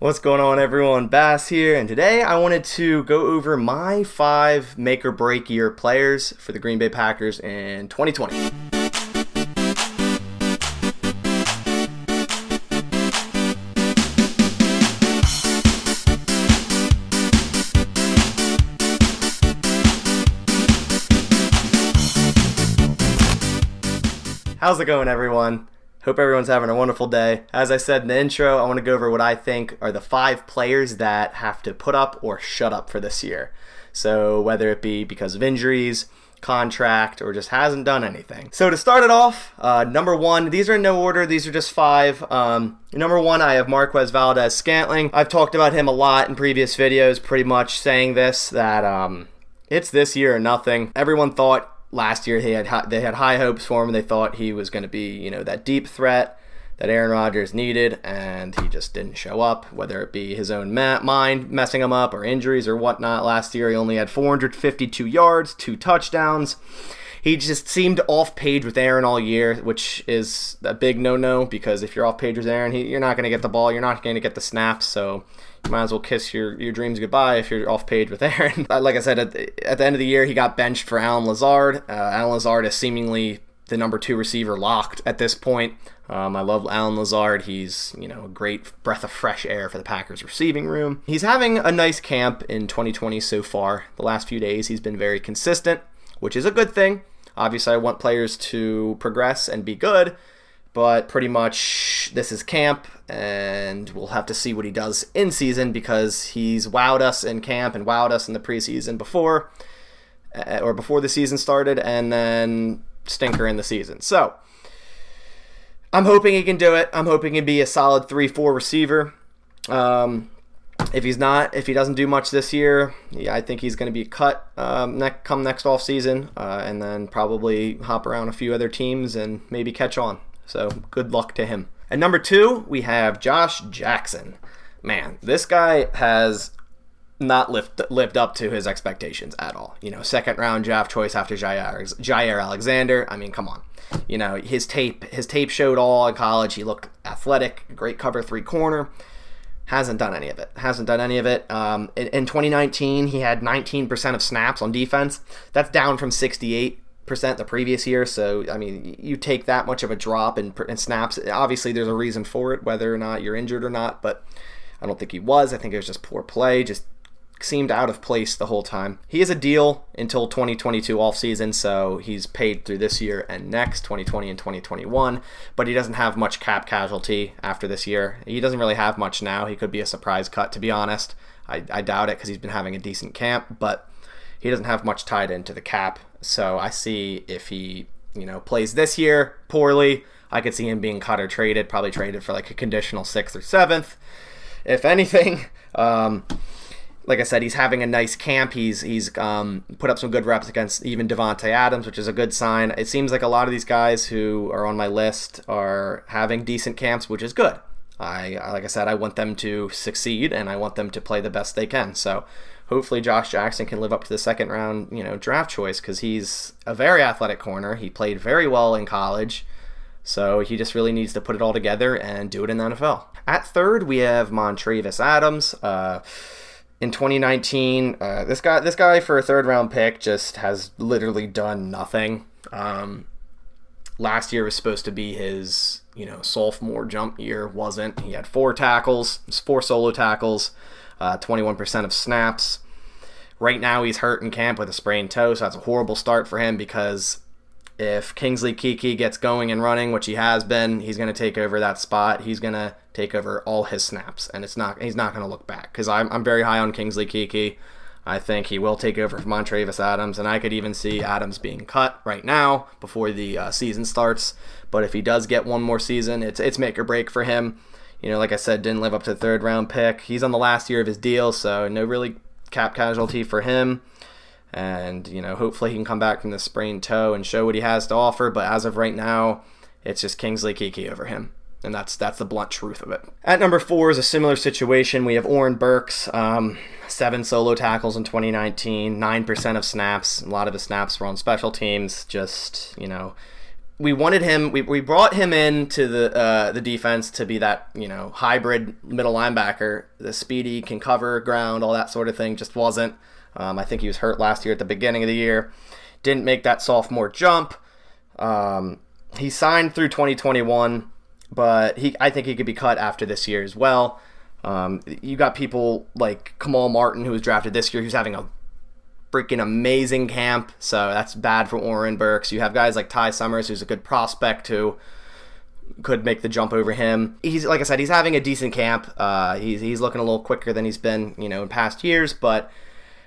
What's going on, everyone? Bass here, and today I wanted to go over my 5 make or break year players for the Green Bay Packers in 2020. How's it going, everyone? Hope everyone's having a wonderful day. As I said in the intro, I want to go over what I think are the 5 players that have to put up or shut up for this year. So whether it be because of injuries, contract, or just hasn't done anything. So to start it off, number 1, these are in no order, these are just 5. Number 1, I have Marquez Valdes-Scantling. I've talked about him a lot in previous videos, pretty much saying this, that it's this year or nothing. Everyone thought last year they had high hopes for him, and they thought he was going to be, that deep threat that Aaron Rodgers needed, and he just didn't show up, whether it be his own mind messing him up or injuries or whatnot. Last year he only had 452 yards, 2 touchdowns. He just seemed off page with Aaron all year, which is a big no-no, because if you're off page with Aaron, you're not going to get the ball, you're not going to get the snaps, so you might as well kiss your dreams goodbye if you're off page with Aaron. Like I said, at the end of the year, he got benched for Allen Lazard. Allen Lazard is seemingly the number 2 receiver locked at this point. I love Allen Lazard. He's, a great breath of fresh air for the Packers receiving room. He's having a nice camp in 2020 so far. The last few days, he's been very consistent, which is a good thing. Obviously, I want players to progress and be good, but pretty much this is camp, and we'll have to see what he does in season, because he's wowed us in camp and wowed us in the preseason before the season started, and then stinker in the season. So I'm hoping he can do it. I'm hoping he'd be a solid 3-4 receiver. If he doesn't do much this year, I think he's going to be cut come next offseason, and then probably hop around a few other teams and maybe catch on. So good luck to him. At number 2, we have Josh Jackson. Man, this guy has not lived up to his expectations at all. Second round draft choice after Jair Alexander. I mean, come on. His tape showed all in college. He looked athletic, great cover 3 corner. Hasn't done any of it. In 2019, he had 19% of snaps on defense. That's down from 68% the previous year. So, I mean, you take that much of a drop in snaps. Obviously, there's a reason for it, whether or not you're injured or not. But I don't think he was. I think it was just poor play. Just seemed out of place the whole time. He has a deal until 2022 offseason, so he's paid through this year and next, 2020 and 2021, but he doesn't have much cap casualty after this year. He doesn't really have much now. He could be a surprise cut, to be honest. I doubt it, because he's been having a decent camp, but he doesn't have much tied into the cap. So I see if he, plays this year poorly, I could see him being cut or traded, probably traded for like a conditional 6th or 7th, if anything. Like I said, he's having a nice camp. He's put up some good reps against even Devontae Adams, which is a good sign. It seems like a lot of these guys who are on my list are having decent camps, which is good. Like I said, I want them to succeed, and I want them to play the best they can. So hopefully Josh Jackson can live up to the second round, draft choice, because he's a very athletic corner. He played very well in college. So he just really needs to put it all together and do it in the NFL. At 3rd, we have Montravius Adams. In 2019, this guy for a 3rd round pick just has literally done nothing. Last year was supposed to be his, sophomore jump year. Wasn't. He had 4 tackles, 4 solo tackles, 21% of snaps. Right now he's hurt in camp with a sprained toe, so that's a horrible start for him, because if Kingsley Keke gets going and running, which he has been, he's going to take over that spot. He's going to take over all his snaps, and he's not going to look back, because I'm very high on Kingsley Keke. I think he will take over from Montravius Adams, and I could even see Adams being cut right now before the season starts. But if he does get one more season, it's make or break for him. Like I said, didn't live up to the 3rd round pick. He's on the last year of his deal, so no really cap casualty for him. And, hopefully he can come back from the sprained toe and show what he has to offer. But as of right now, it's just Kingsley Keke over him. And that's the blunt truth of it. At number 4 is a similar situation. We have Oren Burks, 7 solo tackles in 2019, 9% of snaps. A lot of his snaps were on special teams. Just, we wanted him. We brought him into the defense to be that hybrid middle linebacker, the speedy, can cover ground, all that sort of thing. Just wasn't. I think he was hurt last year at the beginning of the year. Didn't make that sophomore jump. He signed through 2021, but I think he could be cut after this year as well. You got people like Kamal Martin, who was drafted this year, who's having a freaking amazing camp, so that's bad for Oren Burks. You have guys like Ty Summers, who's a good prospect who could make the jump over him. He's, like I said, he's having a decent camp. He's looking a little quicker than he's been, in past years, but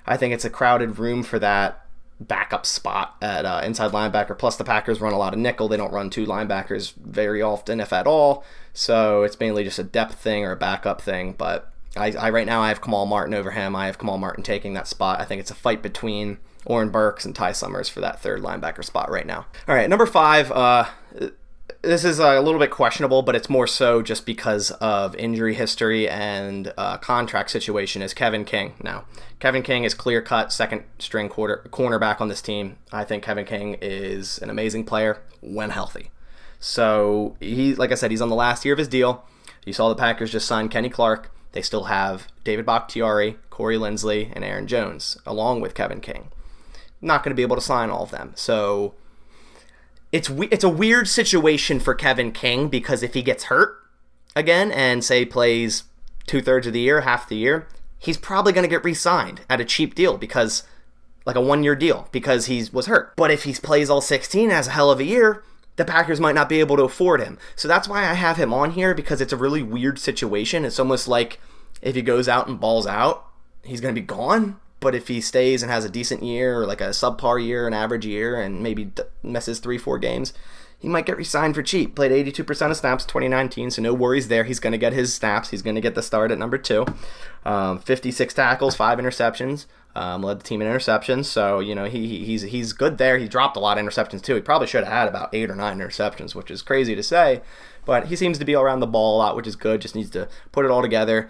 I think it's a crowded room for that backup spot at inside linebacker. Plus, the Packers run a lot of nickel. They don't run two linebackers very often, if at all. So it's mainly just a depth thing or a backup thing, but I right now I have Kamal Martin over him. I have Kamal Martin taking that spot. I think it's a fight between Oren Burks and Ty Summers for that third linebacker spot right now. All right, number 5. This is a little bit questionable, but it's more so just because of injury history and contract situation, is Kevin King. Now, Kevin King is clear-cut second-string cornerback on this team. I think Kevin King is an amazing player when healthy. So, like I said, he's on the last year of his deal. You saw the Packers just sign Kenny Clark. They still have David Bakhtiari, Corey Linsley, and Aaron Jones, along with Kevin King. Not going to be able to sign all of them. So it's a weird situation for Kevin King, because if he gets hurt again and, say, plays 2/3 of the year, half the year, he's probably going to get re-signed at a cheap deal, because like a 1-year deal, because he was hurt. But if he plays all 16, has a hell of a year, the Packers might not be able to afford him. So that's why I have him on here, because it's a really weird situation. It's almost like if he goes out and balls out, he's going to be gone. But if he stays and has a decent year, or like a subpar year, an average year, and maybe misses 3-4 games, he might get re-signed for cheap. Played 82% of snaps 2019, so no worries there. He's going to get his snaps. He's going to get the start at number 2. 56 tackles, 5 interceptions. Led the team in interceptions, so he's good there. He dropped a lot of interceptions too. He probably should have had about 8 or 9 interceptions, which is crazy to say, but he seems to be around the ball a lot, which is good. Just needs to put it all together,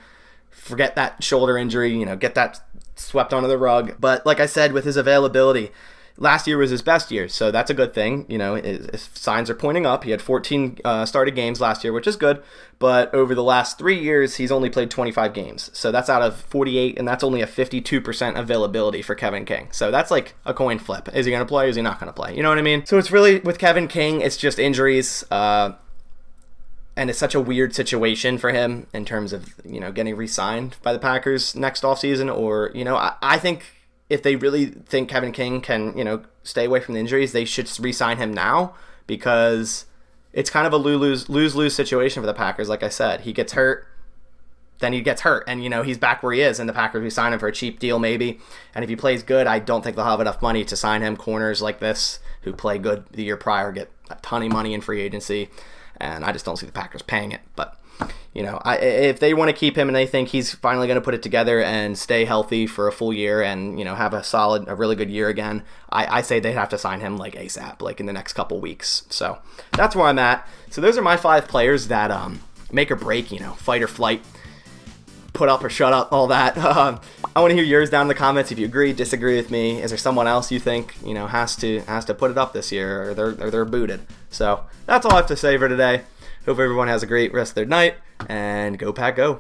forget that shoulder injury, get that swept under the rug. But like I said, with his availability, last year was his best year, so that's a good thing. His signs are pointing up. He had 14 started games last year, which is good, but over the last 3 years, he's only played 25 games. So that's out of 48, and that's only a 52% availability for Kevin King. So that's like a coin flip. Is he going to play? Is he not going to play? You know what I mean? So it's really, with Kevin King, it's just injuries, and it's such a weird situation for him in terms of, getting re-signed by the Packers next offseason, or, I think if they really think Kevin King can, stay away from the injuries, they should re-sign him now, because it's kind of a lose-lose situation for the Packers. Like I said, he gets hurt, then he gets hurt, and, he's back where he is, and the Packers re-sign him for a cheap deal maybe, and if he plays good, I don't think they'll have enough money to sign him. Corners like this, who play good the year prior, get a ton of money in free agency, and I just don't see the Packers paying it. But, if they want to keep him and they think he's finally going to put it together and stay healthy for a full year and, have a really good year again, I say they'd have to sign him like ASAP, like in the next couple weeks. So that's where I'm at. So those are my 5 players that make or break, fight or flight, put up or shut up, all that. I want to hear yours down in the comments if you agree, disagree with me. Is there someone else you think, has to put it up this year, or they're booted? So that's all I have to say for today. Hope everyone has a great rest of their night, and go Pack Go.